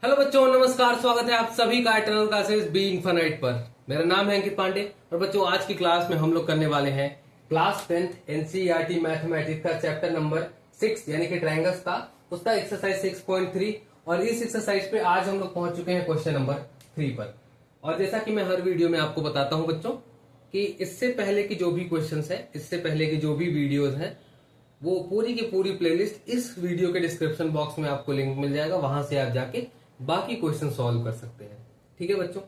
Hello बच्चों, नमस्कार। स्वागत है आप सभी का इटर्नल क्लासेस बी इन्फिनाइट पर। मेरा नाम है अंकित पांडे और बच्चों आज की क्लास में हम लोग करने वाले हैं क्लास 10th एनसीईआरटी मैथमेटिक्स का चैप्टर नंबर 6 यानी कि ट्रायंगल्स का उसका एक्सरसाइज 6.3। और इस एक्सरसाइज पे आज हम लोग पहुंच चुके हैं क्वेश्चन नंबर 3 पर। और जैसा कि मैं हर वीडियो में आपको बताता हूं बच्चों कि इससे पहले की जो भी क्वेश्चन है, इससे पहले की जो भी वीडियोज है, वो पूरी की पूरी प्लेलिस्ट इस वीडियो के डिस्क्रिप्शन बॉक्स में आपको लिंक मिल जाएगा। वहां से आप जाके बाकी क्वेश्चन सॉल्व कर सकते हैं। ठीक है बच्चों,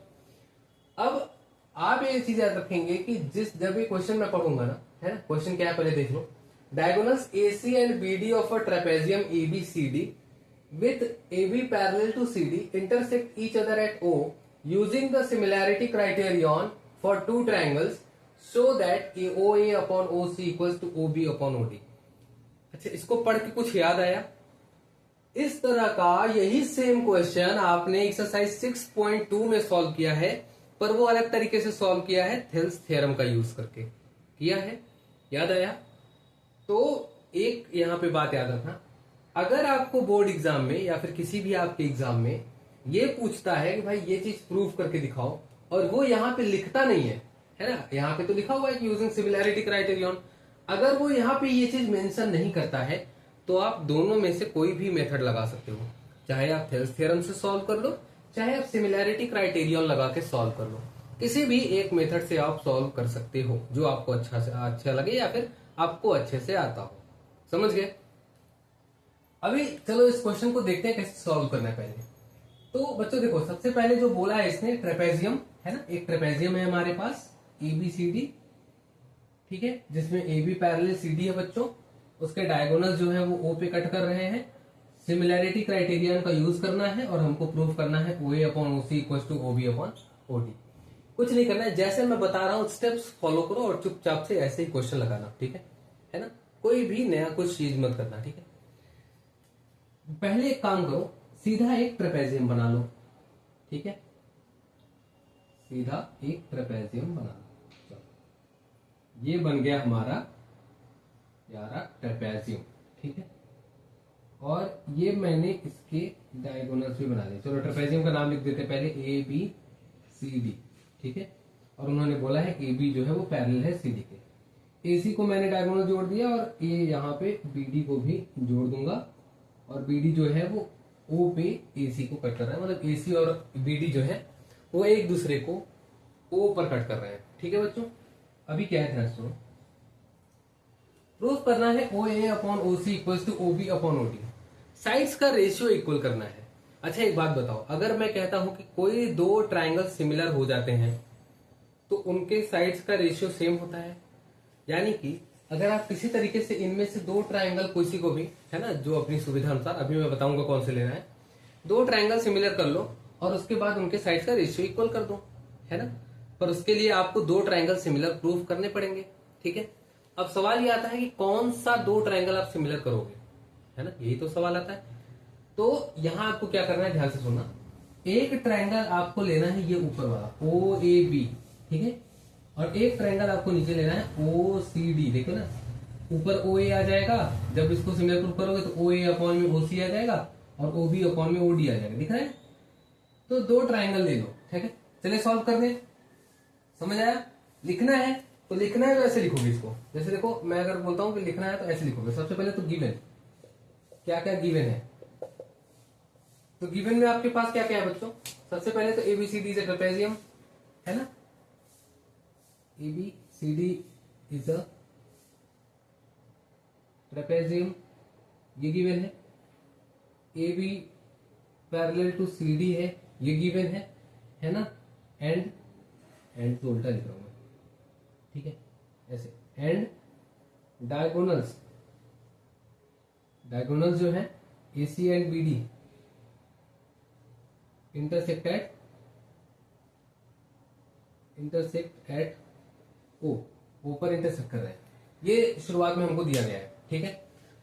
अब आप ये चीज याद रखेंगे कि जब ये क्वेश्चन मैं पढ़ूंगा ना, है ना, क्वेश्चन क्या है पहले देख लो। Diagonals AC and BD of a trapezium ABCD with AB parallel to CD intersect each other at O using the similarity criterion for two triangles so that OA upon OC equals to OB upon OD। अच्छा, इसको पढ़ के कुछ याद आया? इस तरह का यही सेम क्वेश्चन आपने एक्सरसाइज 6.2 में सॉल्व किया है, पर वो अलग तरीके से सॉल्व किया है, थेल्स थ्योरम का यूज करके किया है। याद आया? तो एक यहां पे बात याद रखना, अगर आपको बोर्ड एग्जाम में या फिर किसी भी आपके एग्जाम में ये पूछता है कि भाई ये चीज प्रूफ करके दिखाओ, और वो यहाँ पे लिखता नहीं है ना, यहाँ पे तो लिखा हुआ है कि यूजिंग सिमिलैरिटी क्राइटेरियन, अगर वो यहाँ पे ये चीज मेंशन नहीं करता है तो आप दोनों में से कोई भी मेथड लगा सकते हो। चाहे आप थेल्स थ्योरम से सॉल्व कर लो, चाहे आप सिमिलैरिटी क्राइटेरियन लगा के सॉल्व कर लो, किसी भी एक मेथड से आप सॉल्व कर सकते हो जो आपको अच्छा लगे या फिर आपको अच्छे से आता हो। समझ गए? अभी चलो इस क्वेश्चन को देखते हैं कैसे सॉल्व करना है। पहले तो बच्चों देखो, सबसे पहले जो बोला है इसने ट्रेपेजियम है ना, एक ट्रेपेजियम है हमारे पास ABCD, ठीक है, जिसमें AB पैरेलल CD है बच्चों। उसके डायगोनल जो है वो O पे कट कर रहे हैं। सिमिलैरिटी क्राइटेरियन का यूज करना है और हमको प्रूव करना है OA upon OC equal to OB upon OD। कुछ नहीं करना है, जैसे मैं बता रहा हूं स्टेप्स फॉलो करो और चुपचाप से ऐसे ही क्वेश्चन लगाना। ठीक है ना, कोई भी नया कुछ चीज मत करना। ठीक है, पहले एक काम करो, सीधा एक ट्रेपेजियम बना लो। ठीक है, सीधा एक ट्रेपेजियम बना लो। ये बन गया हमारा यारा ट्रेपेजियम। ठीक है, और ये मैंने इसके डायगोनल्स भी बना दिए। चलो ट्रेपेजियम का नाम लिख देते हैं पहले ABCD। ठीक है, और उन्होंने बोला है AB जो है वो पैरेलल है CD के। AC को मैंने डायगोनल जोड़ दिया और ये यहाँ पे BD को भी जोड़ दूंगा, और BD जो है वो O पे AC को कट कर रहा है, मतलब AC और BD जो है वो एक दूसरे को O पर कट कर रहे हैं। ठीक है बच्चों, अभी क्या है ध्यान सुनो, प्रूफ करना है OA upon OC equal to OB upon OD। Sides का रेशियो इक्वल करना है। अच्छा एक बात बताओ, अगर मैं कहता हूं कि कोई दो ट्राइंगल सिमिलर हो जाते हैं तो उनके साइड्स का रेशियो सेम होता है, यानी कि अगर आप किसी तरीके से इनमें से दो ट्राइंगल किसी को भी, है ना, जो अपनी सुविधा अनुसार, अभी मैं बताऊंगा कौन से लेना है, दो ट्राइंगल सिमिलर कर लो और उसके बाद उनके साइड्स का रेशियो इक्वल कर दो, है ना। पर उसके लिए आपको दो ट्राइंगल सिमिलर प्रूफ करने पड़ेंगे। ठीक है, अब सवाल ये आता है कि कौन सा दो ट्राइंगल आप सिमिलर करोगे, है ना, यही तो सवाल आता है। तो यहां आपको क्या करना है, ध्यान से सुनना। एक ट्राइंगल आपको लेना है ये ऊपर वाला OAB, ठीक है, और एक ट्राइंगल आपको नीचे लेना है OCD। देखो ना, ऊपर OA आ जाएगा, जब इसको सिमिलर प्रूफ करोगे तो OA अपॉन में OC आ जाएगा और OB अपॉन में OD आ जाएगा। दिख रहा है? तो दो ट्राइंगल ले लो। ठीक है, चलिए सॉल्व कर दे। समझ आया? लिखना है तो लिखना है तो ऐसे लिखोगे इसको। जैसे देखो, मैं अगर बोलता हूं कि लिखना है तो ऐसे लिखोगे। सबसे पहले तो गिवन, क्या क्या गिवन है, तो गिवन में आपके पास क्या क्या है बच्चों? सबसे पहले तो ABCD इज अ ट्रेपेजियम, है ना, ABCD इज अ ट्रेपेजियम, ये गिवन है। AB पैरेलल टू CD है, ये गिवन है ना, एंड तो उल्टा लिख रहा हूं मैं। ठीक है, ऐसे एंड डायगोनल्स जो है AC and BD intersect at O पर इंटरसेक्ट कर रहे हैं। ये शुरुआत में हमको दिया गया है। ठीक है,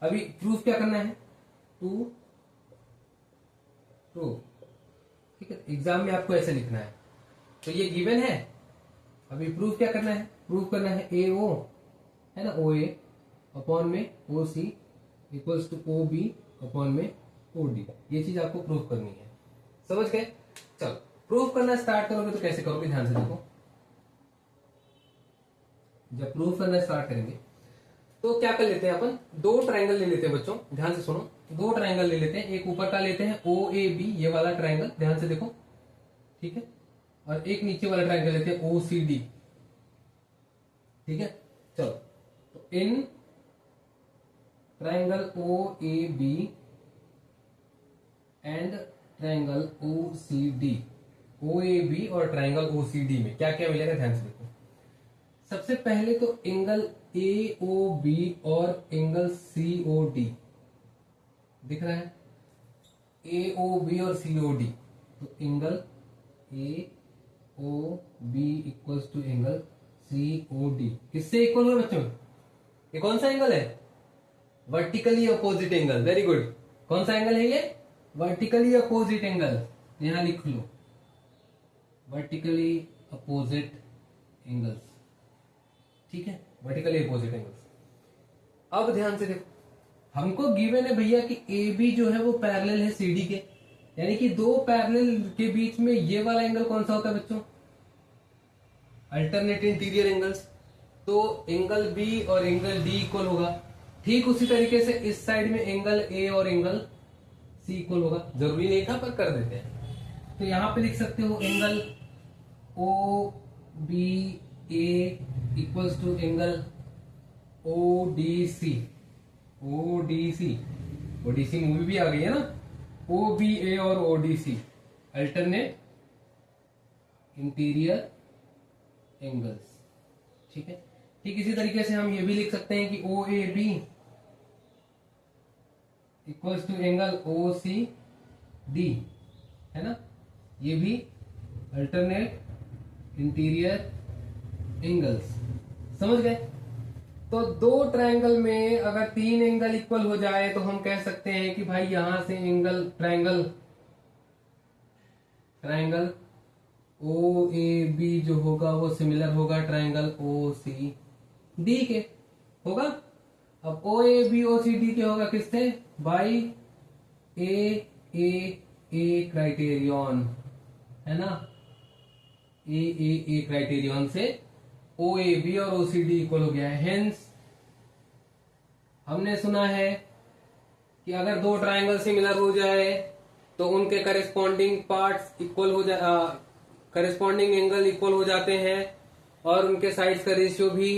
अभी प्रूफ क्या करना है, टू प्रूफ। ठीक है, एग्जाम में आपको ऐसे लिखना है। तो ये गिवन है, अभी प्रूफ क्या करना है, प्रूफ करना है AO, है ना, OA अपॉन में OC equals to OB upon में OD। ये चीज आपको प्रूफ करनी है। समझ गए? चलो प्रूफ करना स्टार्ट करोगे तो कैसे करोगे, ध्यान से देखो। जब प्रूफ करना स्टार्ट करेंगे तो क्या कर लेते हैं अपन, दो ट्रायंगल ले लेते हैं बच्चों, ध्यान से सुनो। दो ट्रायंगल ले लेते हैं, एक ऊपर का लेते हैं ओ ए बी, ये वाला ट्रायंगल, ध्यान से देखो, ठीक है। और एक नीचे वाला ट्रायंगल लेते हैं ओ सी डी, ठीक है। चलो तो in triangle O A B and triangle O C D, O A B और ट्रायंगल ओ सी डी में क्या क्या मिलेगा, ध्यान से देखो। सबसे पहले तो एंगल ए ओ बी और एंगल सी ओ डी दिख रहा है, ए ओ बी और सी ओ डी, तो angle A O B equals to angle C O D किससे इक्वल है बच्चों? ये कौन सा एंगल है? Vertically opposite angle, very good. कौन सा एंगल है ये? वर्टिकली अपोजिट एंगल, यहां लिख लो, वर्टिकली अपोजिट एंगल्स, ठीक है, वर्टिकली अपोजिट एंगल्स। अब ध्यान से देखो, हमको गिवन है भैया कि ए बी जो है वो पैरेलल है सी डी के, यानी कि दो पैरेलल के बीच में ये वाला एंगल कौन सा होता है बच्चों? Alternate interior angles. तो एंगल बी और एंगल डी इक्वल होगा। ठीक उसी तरीके से इस साइड में एंगल ए और एंगल सी इक्वल होगा, जरूरी नहीं था पर कर देते हैं। तो यहां पे लिख सकते हो angle O B A equals to angle O D C, O D C, O D C movie भी आ गई है ना, ओ बी ए और O D C alternate interior angles, ठीक है। ठीक इसी तरीके से हम ये भी लिख सकते हैं कि O A B equals to angle O C D, है ना, ये भी अल्टरनेट इंटीरियर एंगल्स, समझ गए? तो दो ट्रायंगल में अगर तीन एंगल इक्वल हो जाए तो हम कह सकते हैं कि भाई यहां से angle triangle O A B जो होगा वो सिमिलर होगा ट्रायंगल ओ सी डी के, होगा। अब ओ A B O C D के होगा किससे? बाई ए क्राइटेरियन, है ना, ए क्राइटेरियन से ओ ए बी और ओ सी डी इक्वल हो गया है। हेंस हमने सुना है कि अगर दो ट्रायंगल सिमिलर हो जाए तो उनके करेस्पॉन्डिंग पार्ट्स इक्वल हो जाए, करेस्पॉन्डिंग एंगल इक्वल हो जाते हैं और उनके साइड्स का रेशियो भी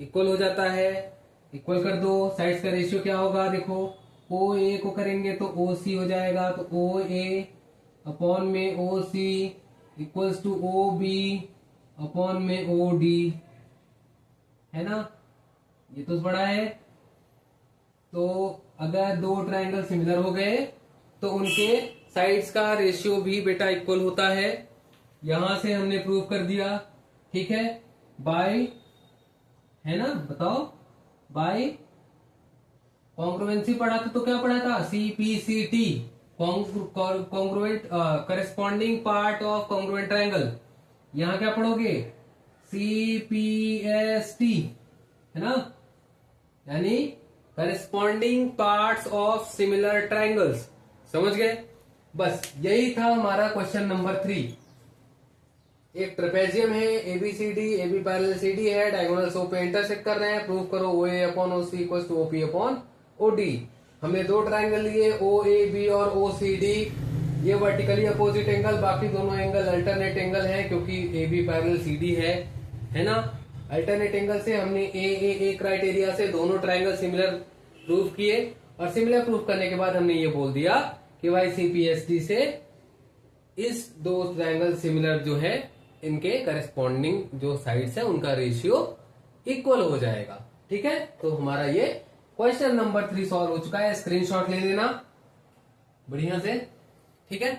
इक्वल हो जाता है। इक्वल कर दो, साइड्स का रेशियो क्या होगा देखो, ओ ए को करेंगे तो ओ सी हो जाएगा, तो ओ ए अपॉन में O C equals to O B upon में ओ डी, है ना, ये तो बड़ा है। तो अगर दो ट्रायंगल सिमिलर हो गए तो उनके साइड्स का रेशियो भी बेटा इक्वल होता है। यहां से हमने प्रूव कर दिया, ठीक है, बाय, है ना, बताओ, बाय कॉन्ग्रुएंसी पढ़ा था तो क्या पढ़ा था? CPCT, congruent corresponding part of congruent triangle. यहां क्या पढ़ोगे? CPST, है ना, यानी corresponding parts of similar triangles, समझ गए? बस यही था हमारा क्वेश्चन नंबर 3। एक ट्रेपेजियम है, ABCD, AB पैरेलल CD है, डायगोनल ओ पे इंटरसेक्ट कर रहे हैं, प्रूव करो OA upon OC equal to OP upon OD। हमने दो ट्रायंगल लिए OAB और OCD, ये वर्टिकली अपोजिट एंगल, बाकी दोनों एंगल अल्टरनेट एंगल है क्योंकि AB पैरेलल CD है ना। अल्टरनेट एंगल से हमने ए क्राइटेरिया से दोनों ट्रायंगल सिमिलर प्रूव किए और सिमिलर प्रूव करने के बाद हमने ये बोल दिया कि भाई CPST से इस दो ट्रायंगल सिमिलर जो है इनके करेस्पॉन्डिंग जो साइड्स है उनका रेशियो इक्वल हो जाएगा, ठीक है। तो हमारा ये क्वेश्चन नंबर 3 सॉल्व हो चुका है, स्क्रीनशॉट ले लेना बढ़िया से, ठीक है।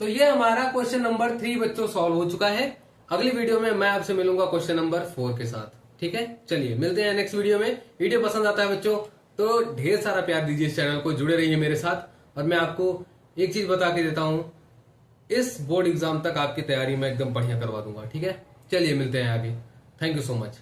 तो ये हमारा क्वेश्चन नंबर 3 बच्चों सॉल्व हो चुका है। अगली वीडियो में मैं आपसे मिलूंगा क्वेश्चन नंबर 4 के साथ, ठीक है। चलिए मिलते हैं नेक्स्ट वीडियो में। वीडियो पसंद आता है बच्चों तो ढेर सारा प्यार दीजिए इस चैनल को, जुड़े रहिए मेरे साथ। और मैं आपको एक चीज बता के देता हूं, इस बोर्ड एग्जाम तक आपकी तैयारी मैं एकदम बढ़िया करवा दूंगा, ठीक है। चलिए मिलते हैं आगे। Thank you so much.